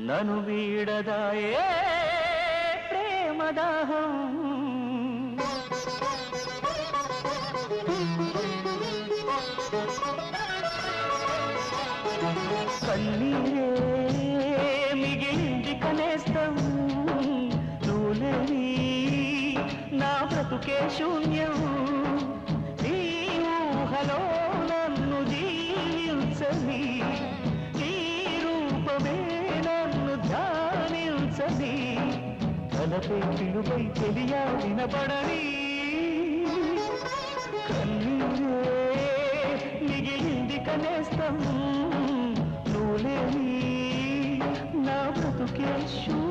నను వీడదాయే ప్రేమదాహం కన్నీరే మిగిలింది కనేస్తం నువ్వులేని నా బ్రతుకే శూన్యం ఈ ఊహలో నన్ను జీవించని ఈ రూపమే నన్ను ధ్యానించని తలపై పిలువై తెలియా వినపడని కన్నీరే మిగిలింది కనేస్తం నువ్వులేని నా బ్రతుకే శూన్యం